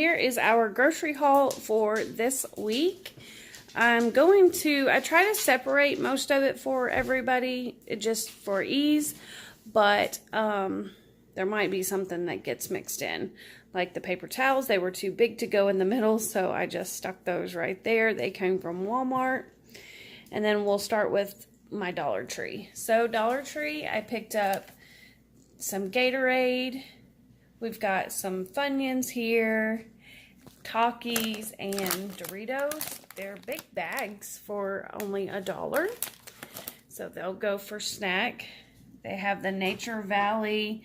here is our grocery haul for this week. I try to separate most of it for everybody, just for ease, but there might be something that gets mixed in. Like the paper towels, they were too big to go in the middle, so I just stuck those right there. They came from Walmart. And then we'll start with my Dollar Tree. So Dollar Tree, I picked up some Gatorade. We've got some Funyuns here, Takis, and Doritos. They're big bags for only $1, so they'll go for snack. They have the Nature Valley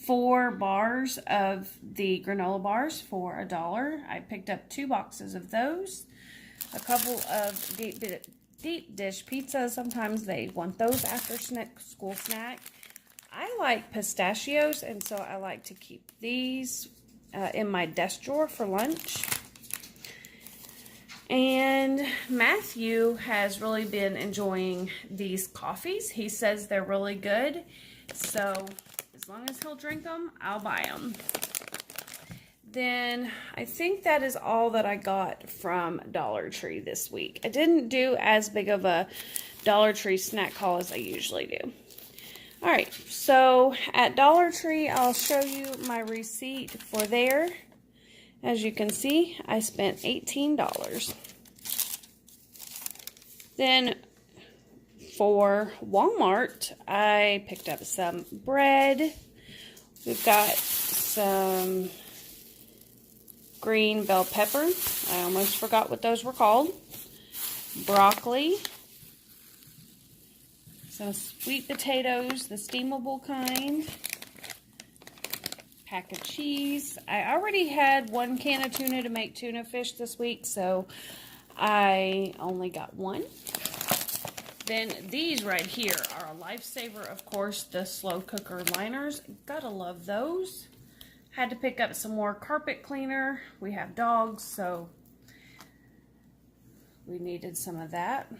4 bars of the granola bars for $1. I picked up 2 boxes of those. A couple of deep dish pizzas. Sometimes they want those after school snack. I like pistachios, and so I like to keep these in my desk drawer for lunch. And Matthew has really been enjoying these coffees. He says they're really good, so as long as he'll drink them, I'll buy them. Then I think that is all that I got from Dollar Tree this week. I didn't do as big of a Dollar Tree snack haul as I usually do. Alright, so at Dollar Tree, I'll show you my receipt for there. As you can see, I spent $18. Then for Walmart, I picked up some bread. We've got some green bell pepper. I almost forgot what those were called. Broccoli. Some sweet potatoes, the steamable kind. Pack of cheese. I already had 1 can of tuna to make tuna fish this week, so I only got 1. Then these right here are a lifesaver, of course, the slow cooker liners. Gotta love those. Had to pick up some more carpet cleaner. We have dogs, so we needed some of that.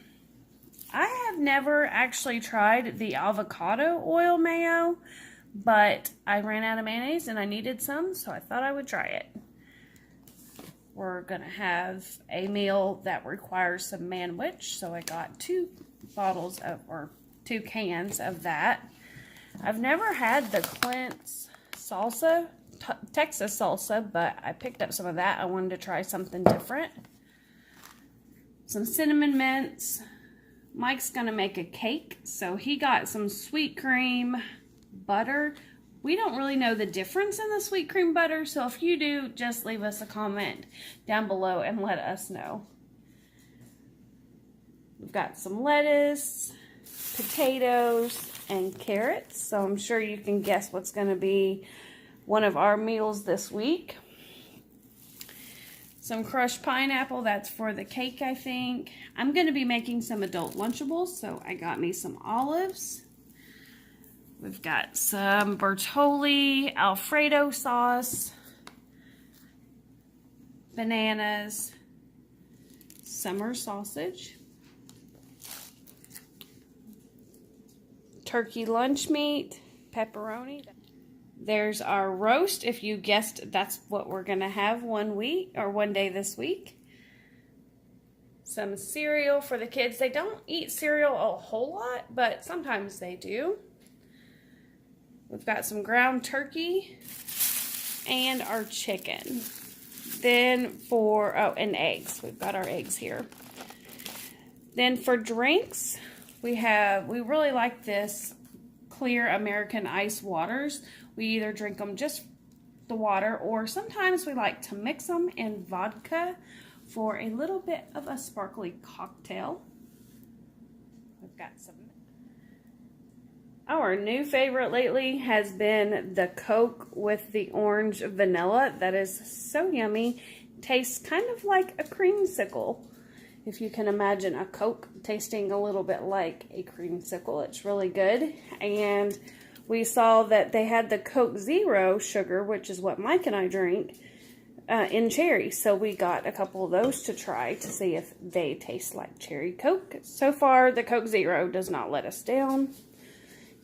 I have never actually tried the avocado oil mayo, but I ran out of mayonnaise and I needed some, so I thought I would try it. We're gonna have a meal that requires some manwich, so I got 2 cans of that. I've never had the Clint's salsa, Texas salsa, but I picked up some of that. I wanted to try something different. Some cinnamon mints. Mike's gonna make a cake, so he got some sweet cream butter. We don't really know the difference in the sweet cream butter, so if you do, just leave us a comment down below and let us know. We've got some lettuce, potatoes, and carrots, so I'm sure you can guess what's going to be one of our meals this week. Some crushed pineapple, that's for the cake, I think. I'm going to be making some adult Lunchables, so I got me some olives. We've got some Bertolli Alfredo sauce, bananas, summer sausage, turkey lunch meat, pepperoni. There's our roast. If you guessed, that's what we're going to have one day this week. Some cereal for the kids. They don't eat cereal a whole lot, but sometimes they do. We've got some ground turkey and our chicken. Then and eggs. We've got our eggs here. Then for drinks, we really like this clear American ice waters. We either drink them just the water, or sometimes we like to mix them in vodka for a little bit of a sparkly cocktail. We've got some. Our new favorite lately has been the Coke with the orange vanilla. That is so yummy. Tastes kind of like a creamsicle. If you can imagine a Coke tasting a little bit like a creamsicle, it's really good. And we saw that they had the Coke Zero sugar, which is what Mike and I drink, in cherry. So we got a couple of those to try to see if they taste like cherry Coke. So far, the Coke Zero does not let us down.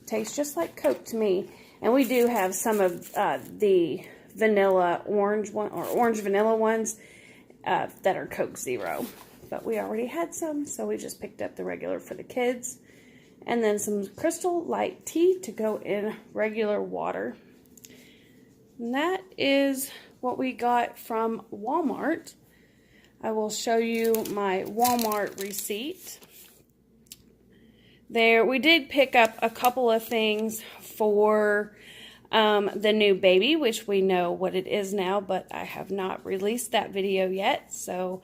Tastes just like Coke to me. And we do have some of the vanilla orange one, or orange vanilla ones that are Coke Zero. But we already had some, so we just picked up the regular for the kids. And then some Crystal Light tea to go in regular water. And that is what we got from Walmart. I will show you my Walmart receipt. There, we did pick up a couple of things for the new baby, which we know what it is now, but I have not released that video yet, so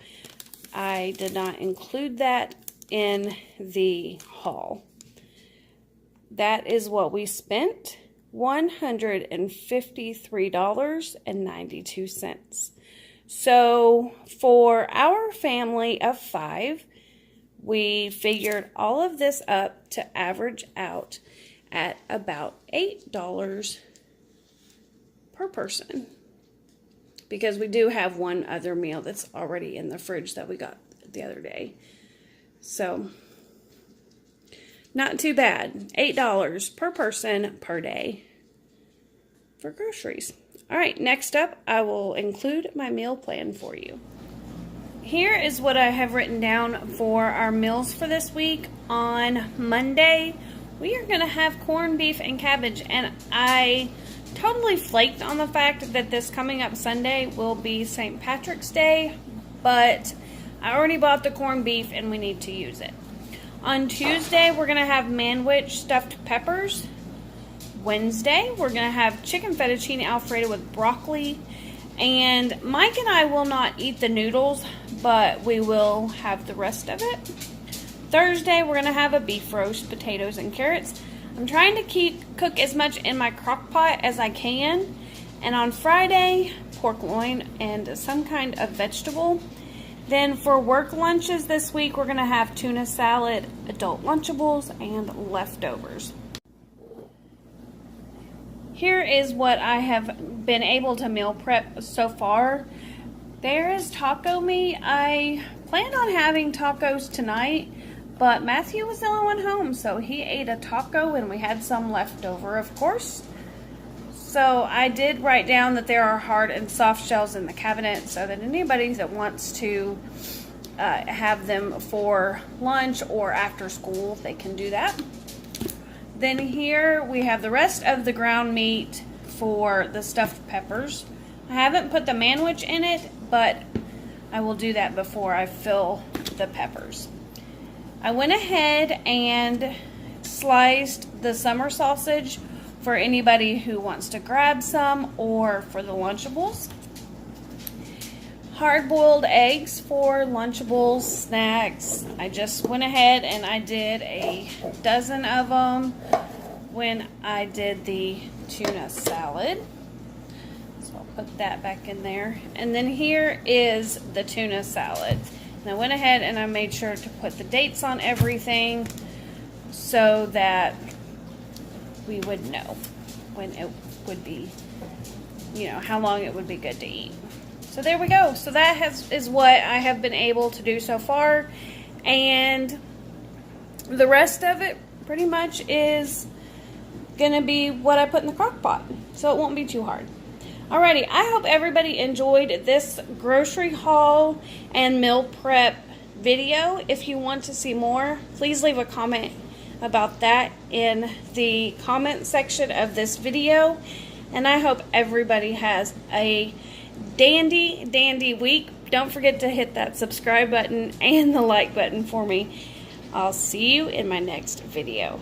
I did not include that in the haul. That is what we spent, $153.92. So for our family of 5, we figured all of this up to average out at about $8 per person. Because we do have one other meal that's already in the fridge that we got the other day. So, not too bad. $8 per person per day for groceries. All right, next up, I will include my meal plan for you. Here is what I have written down for our meals for this week. On Monday, we are going to have corned beef and cabbage, and I totally flaked on the fact that this coming up Sunday will be St. Patrick's Day, but I already bought the corned beef and we need to use it. On Tuesday, we're going to have manwich stuffed peppers. Wednesday, we're going to have chicken fettuccine alfredo with broccoli. And Mike and I will not eat the noodles, but we will have the rest of it. Thursday, we're going to have a beef roast, potatoes, and carrots. I'm trying to cook as much in my crock pot as I can. And on Friday, pork loin and some kind of vegetable. Then for work lunches this week, we're going to have tuna salad, adult Lunchables, and leftovers. Here is what I have been able to meal prep so far. There is taco meat. I planned on having tacos tonight, but Matthew was the only one home, so he ate a taco and we had some left over, of course. So I did write down that there are hard and soft shells in the cabinet so that anybody that wants to have them for lunch or after school, they can do that. Then here we have the rest of the ground meat for the stuffed peppers. I haven't put the manwich in it, but I will do that before I fill the peppers. I went ahead and sliced the summer sausage for anybody who wants to grab some, or for the Lunchables. Hard-boiled eggs for Lunchables, snacks. I just went ahead and I did a dozen of them when I did the tuna salad. So I'll put that back in there. And then here is the tuna salad. And I went ahead and I made sure to put the dates on everything so that we would know when it would be, you know, how long it would be good to eat. So there we go. So that is what I have been able to do so far. And the rest of it pretty much is going to be what I put in the crock pot. So it won't be too hard. Alrighty, I hope everybody enjoyed this grocery haul and meal prep video. If you want to see more, please leave a comment about that in the comment section of this video. And I hope everybody has a dandy week. Don't forget to hit that subscribe button and the like button for me. I'll see you in my next video.